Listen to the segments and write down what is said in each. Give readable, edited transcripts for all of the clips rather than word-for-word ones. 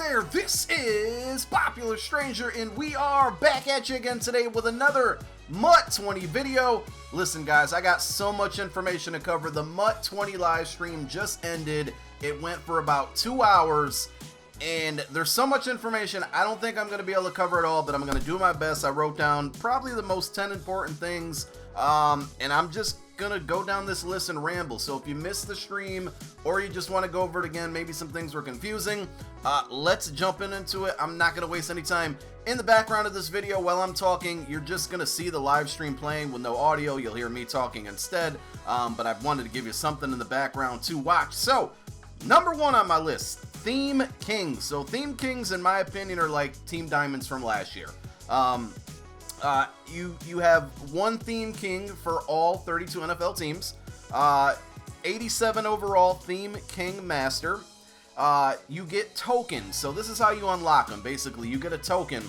there, this is Popular Stranger, and we are back at you again today with another MUT 20 video. Listen guys, I got so much information to cover. The MUT 20 live stream just ended. It went for about 2 hours, and there's so much information, I don't think I'm going to be able to cover it all, but I'm going to do my best. I wrote down probably the most 10 important things, and I'm just going to go down this list and ramble. So if you missed the stream, or you just want to go over it again, maybe some things were confusing, let's jump into it. I'm not going to waste any time. In the background of this video, while I'm talking, you're just going to see the live stream playing with no audio. You'll hear me talking instead, but I wanted to give you something in the background to watch. So, number one on my list, Theme Kings. So Theme Kings, in my opinion, are like Team Diamonds from last year. You have one Theme King for all 32 NFL teams. 87 overall Theme King Master. You get tokens. So this is how you unlock them. Basically, you get a token,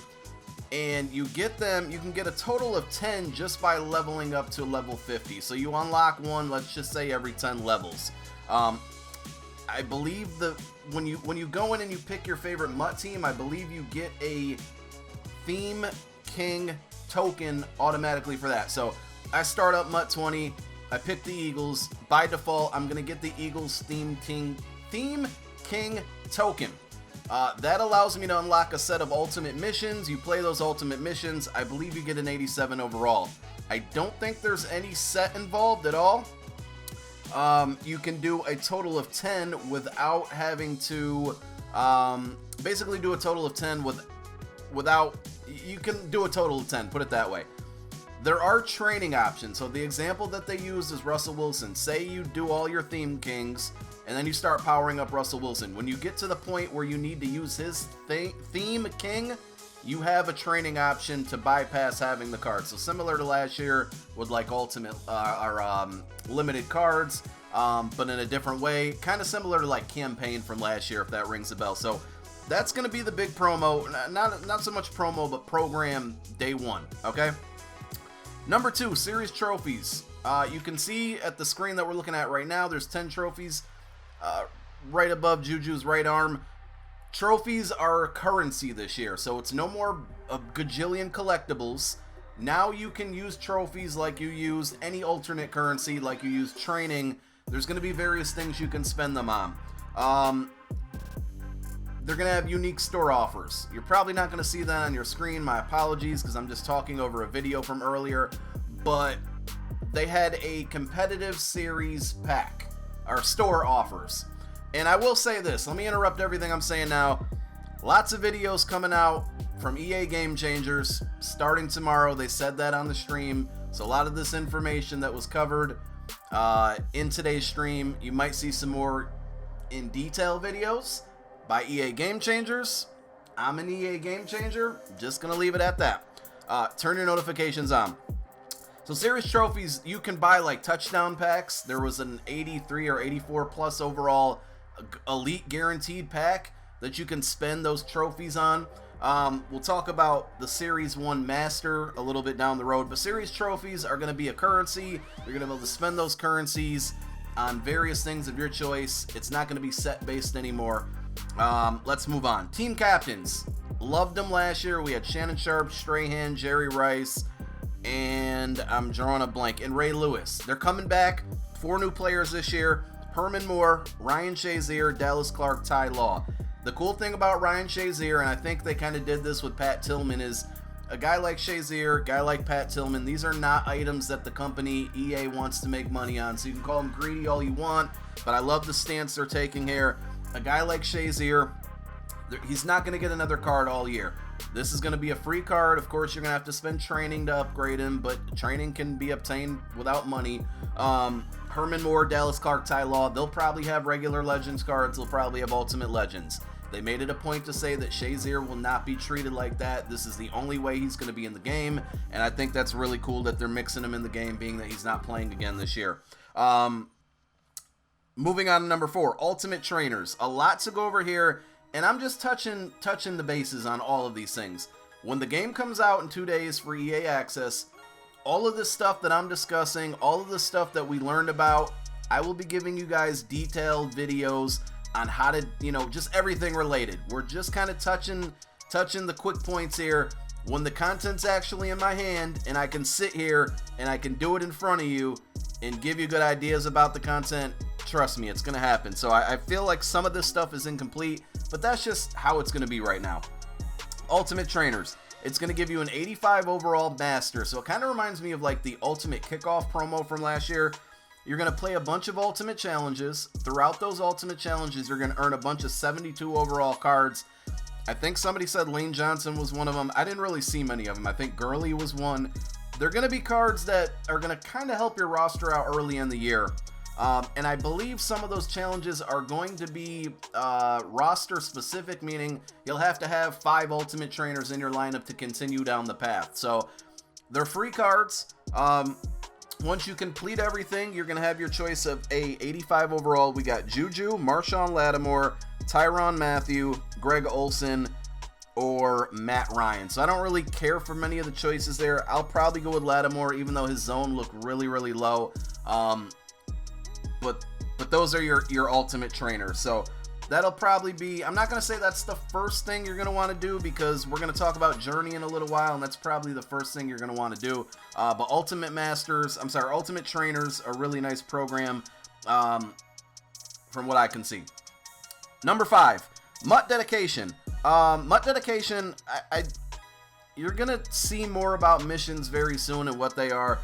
and you get them. You can get a total of 10 just by leveling up to level 50. So you unlock one, let's just say every 10 levels. I believe when you go in and you pick your favorite MUT team, I believe you get a Theme King token automatically for that. So I start up MUT 20, I pick the Eagles. By default, I'm gonna get the Eagles Theme King token. That allows me to unlock a set of ultimate missions. You play those ultimate missions, I believe you get an 87 overall. I don't think there's any set involved at all. You can do a total of 10 without having to basically do a total of 10 without, you can do a total of 10, put it that way. There are training options. So the example that they use is Russell Wilson. Say you do all your Theme Kings and then you start powering up Russell Wilson. When you get to the point where you need to use his Theme King, you have a training option to bypass having the card. So similar to last year with like ultimate limited cards, but in a different way. Kind of similar to like campaign from last year, if that rings a bell. So that's going to be the big promo. Not so much promo, but program day one. Okay. Number two, series trophies. You can see at the screen that we're looking at right now, there's 10 trophies right above Juju's right arm. Trophies are currency this year, so it's no more a gajillion collectibles. Now you can use trophies like you use any alternate currency, like you use training. There's going to be various things you can spend them on. They're going to have unique store offers. You're probably not going to see that on your screen. My apologies, because I'm just talking over a video from earlier. But they had a competitive series pack, or store offers. And I will say this, let me interrupt everything I'm saying now. Lots of videos coming out from EA Game Changers starting tomorrow. They said that on the stream. So a lot of this information that was covered in today's stream, you might see some more in detail videos by EA Game Changers. I'm an EA Game Changer. Just going to leave it at that. Turn your notifications on. So series trophies, you can buy like touchdown packs. There was an 83 or 84 plus overall elite guaranteed pack that you can spend those trophies on. We'll talk about the Series 1 Master a little bit down the road, but series trophies are going to be a currency. You're going to be able to spend those currencies on various things of your choice. It's not going to be set based anymore. Let's move on. Team captains, loved them last year. We had Shannon Sharp, Strahan, Jerry Rice, and I'm drawing a blank, and Ray Lewis. They're coming back. 4 new players this year: Herman Moore, Ryan Shazier, Dallas Clark, Ty Law. The cool thing about Ryan Shazier, and I think they kind of did this with Pat Tillman, is a guy like Shazier, a guy like Pat Tillman, these are not items that the company EA wants to make money on. So you can call them greedy all you want, but I love the stance they're taking here. A guy like Shazier, he's not going to get another card all year. This is going to be a free card. Of course, you're going to have to spend training to upgrade him, but training can be obtained without money. Herman Moore, Dallas Clark, Ty Law, they'll probably have regular Legends cards. They'll probably have Ultimate Legends. They made it a point to say that Shazier will not be treated like that. This is the only way he's going to be in the game, and I think that's really cool that they're mixing him in the game, being that he's not playing again this year. Moving on to number 4, Ultimate Trainers. A lot to go over here, and I'm just touching the bases on all of these things. When the game comes out in 2 days for EA Access, all of this stuff that I'm discussing, all of the stuff that we learned about, I will be giving you guys detailed videos on how to, just everything related. We're just kind of touching the quick points here. When the content's actually in my hand and I can sit here and I can do it in front of you and give you good ideas about the content, trust me, it's going to happen. So I feel like some of this stuff is incomplete, but that's just how it's going to be right now. Ultimate Trainers. It's going to give you an 85 overall master. So it kind of reminds me of like the Ultimate Kickoff promo from last year. You're going to play a bunch of ultimate challenges. Throughout those ultimate challenges, you're going to earn a bunch of 72 overall cards. I think somebody said Lane Johnson was one of them. I didn't really see many of them. I think Gurley was one. They're going to be cards that are going to kind of help your roster out early in the year. And I believe some of those challenges are going to be roster specific, meaning you'll have to have 5 ultimate trainers in your lineup to continue down the path. So they're free cards. Once you complete everything, you're going to have your choice of a 85 overall. We got Juju, Marshawn Lattimore, Tyrann Mathieu, Greg Olsen, or Matt Ryan. So I don't really care for many of the choices there. I'll probably go with Lattimore, even though his zone looked really, really low. But those are your ultimate trainers. So that'll probably be, I'm not going to say that's the first thing you're going to want to do, because we're going to talk about Journey in a little while, and that's probably the first thing you're going to want to do. But Ultimate Trainers, a really nice program from what I can see. Number 5, MUT Dedication. MUT Dedication, you're going to see more about missions very soon and what they are.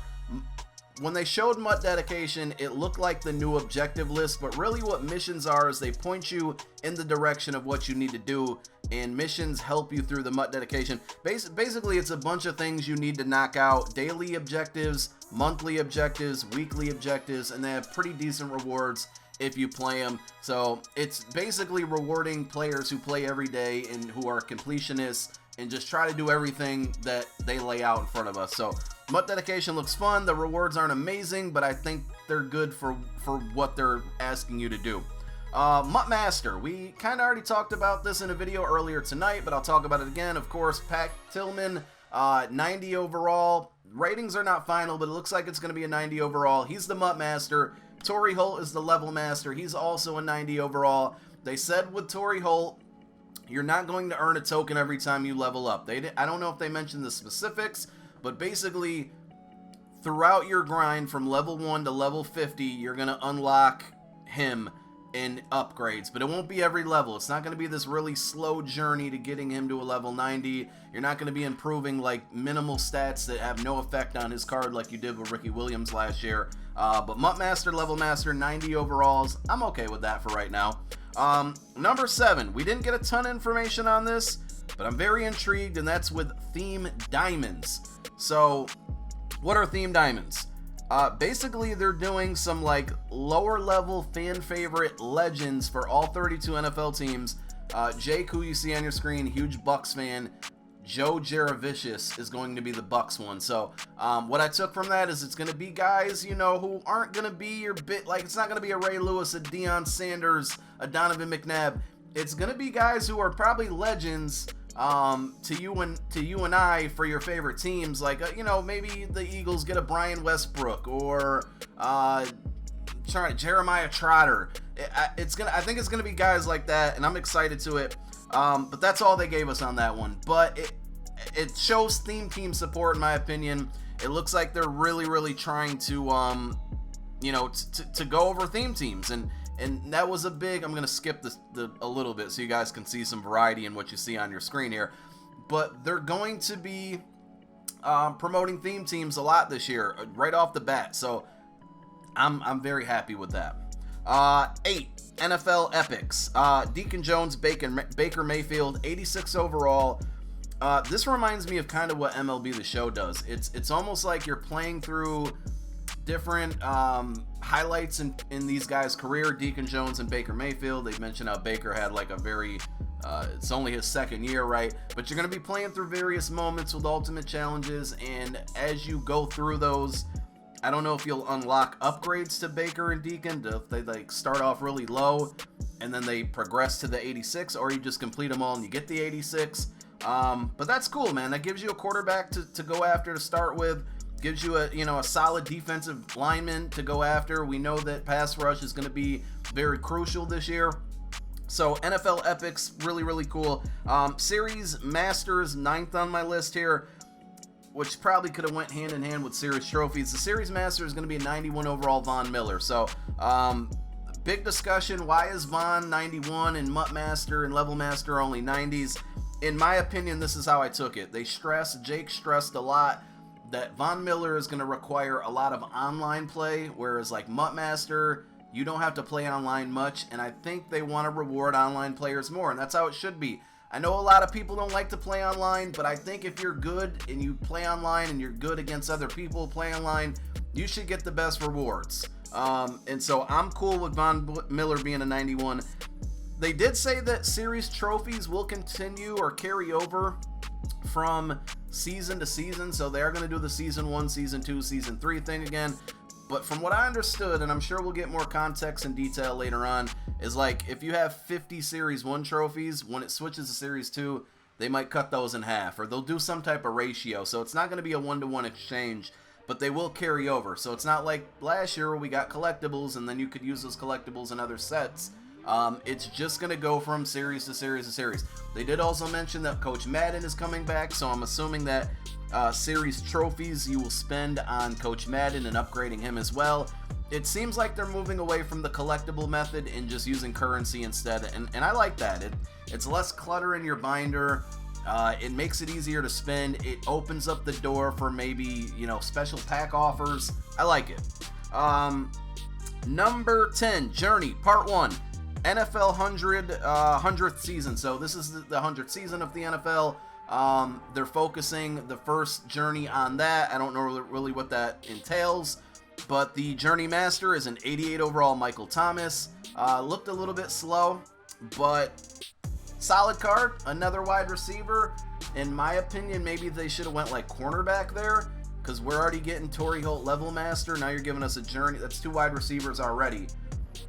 When they showed MUT Dedication, it looked like the new objective list, but really what missions are is they point you in the direction of what you need to do, and missions help you through the MUT Dedication. Basically, it's a bunch of things you need to knock out: daily objectives, monthly objectives, weekly objectives, and they have pretty decent rewards if you play them. So it's basically rewarding players who play every day and who are completionists and just try to do everything that they lay out in front of us. So MUT Dedication looks fun. The rewards aren't amazing, but I think they're good for what they're asking you to do. MUT Master. We kind of already talked about this in a video earlier tonight, but I'll talk about it again. Of course, Pat Tillman, 90 overall. Ratings are not final, but it looks like it's going to be a 90 overall. He's the MUT Master. Torrey Holt is the Level Master. He's also a 90 overall. They said with Torrey Holt, you're not going to earn a token every time you level up. I don't know if they mentioned the specifics, but basically, throughout your grind from level 1 to level 50, you're going to unlock him in upgrades, but it won't be every level. It's not going to be this really slow journey to getting him to a level 90. You're not going to be improving like minimal stats that have no effect on his card like you did with Ricky Williams last year. But MUT Master, Level Master, 90 overalls. I'm okay with that for right now. Number 7, we didn't get a ton of information on this, but I'm very intrigued, and that's with Theme Diamonds. So, what are Theme Diamonds? Basically, they're doing some like lower level fan favorite legends for all 32 NFL teams. Jake, who you see on your screen, huge Bucks fan. Joe Jaravicious is going to be the Bucks one. So what I took from that is it's going to be guys, who aren't going to be your it's not going to be a Ray Lewis, a Deion Sanders, a Donovan McNabb. It's going to be guys who are probably legends to you and I for your favorite teams. Like, maybe the Eagles get a Brian Westbrook or Jeremiah Trotter. I think it's going to be guys like that, and I'm excited to it. But that's all they gave us on that one. But it shows theme team support, in my opinion. It looks like they're really, really trying to, to go over theme teams. And that was a big, I'm going to skip a little bit so you guys can see some variety in what you see on your screen here. But they're going to be promoting theme teams a lot this year, right off the bat. So I'm very happy with that. 8. NFL Epics. Deacon Jones, Baker Mayfield, 86 overall. This reminds me of kind of what MLB The Show does. It's almost like you're playing through different highlights in these guys' career. Deacon Jones and Baker Mayfield. They've mentioned how Baker had like a very it's only his second year, right? But you're going to be playing through various moments with ultimate challenges, and as you go through those, I don't know if you'll unlock upgrades to Baker and Deacon, if they like start off really low and then they progress to the 86, or you just complete them all and you get the 86. But that's cool, man. That gives you a quarterback to go after to start with. Gives you a solid defensive lineman to go after. We know that pass rush is going to be very crucial this year. So NFL Epics, really, really cool. Series Masters, 9th on my list here, which probably could have went hand in hand with Series Trophies. The Series Master is going to be a 91 overall Von Miller. So, big discussion. Why is Von 91 and MUT Master and Level Master only 90s? In my opinion, this is how I took it. Jake stressed a lot that Von Miller is going to require a lot of online play, whereas like MUT Master, you don't have to play online much, and I think they want to reward online players more, and that's how it should be. I know a lot of people don't like to play online, but I think if you're good and you play online and you're good against other people play online, you should get the best rewards. And so I'm cool with Von Miller being a 91. They did say that series trophies will continue or carry over from season to season, so they are going to do the season 1, season 2, season 3 thing again. But from what I understood, and I'm sure we'll get more context and detail later on, is like if you have 50 Series 1 trophies, when it switches to Series 2, they might cut those in half, or they'll do some type of ratio. So it's not going to be a 1-to-1 exchange, but they will carry over. So it's not like last year where we got collectibles and then you could use those collectibles in other sets. It's just going to go from series to series to series. They did also mention that Coach Madden is coming back, so I'm assuming that series trophies you will spend on Coach Madden and upgrading him as well. It seems like they're moving away from the collectible method and just using currency instead, and I like that. It's less clutter in your binder. It makes it easier to spend. It opens up the door for maybe, special pack offers. I like it. Number 10, Journey, Part 1. NFL 100th season. So this is the 100th season of the NFL. They're focusing the first journey on that. I don't know really what that entails, but the Journey Master is an 88 overall Michael Thomas. Looked a little bit slow, but solid card. Another wide receiver. In my opinion, maybe they should have went like cornerback there, because we're already getting Torrey Holt Level Master. Now you're giving us a Journey. That's 2 wide receivers already.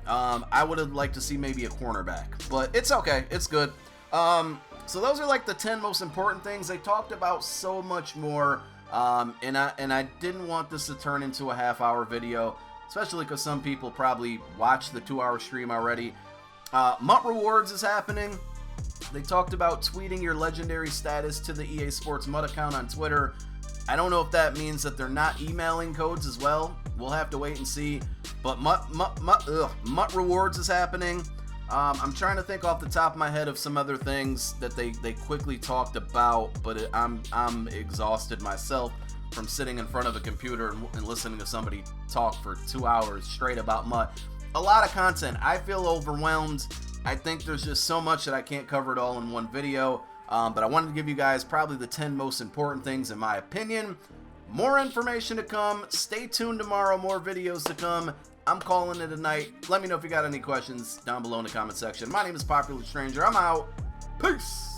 I would have liked to see maybe a cornerback, but it's okay. It's good. So those are like the 10 most important things. They talked about so much more, and I didn't want this to turn into a half-hour video, especially because some people probably watched the 2-hour stream already. MUT Rewards is happening. They talked about tweeting your legendary status to the EA Sports MUT account on Twitter. I don't know if that means that they're not emailing codes as well. We'll have to wait and see. But MUT Rewards is happening. I'm trying to think off the top of my head of some other things that they quickly talked about, but I'm exhausted myself from sitting in front of a computer and listening to somebody talk for 2 hours straight about MUT. A lot of content. I feel overwhelmed. I think there's just so much that I can't cover it all in one video. But I wanted to give you guys probably the 10 most important things in my opinion. More information to come. Stay tuned tomorrow. More videos to come. I'm calling it a night. Let me know if you got any questions down below in the comment section. My name is Popular Stranger. I'm out. Peace.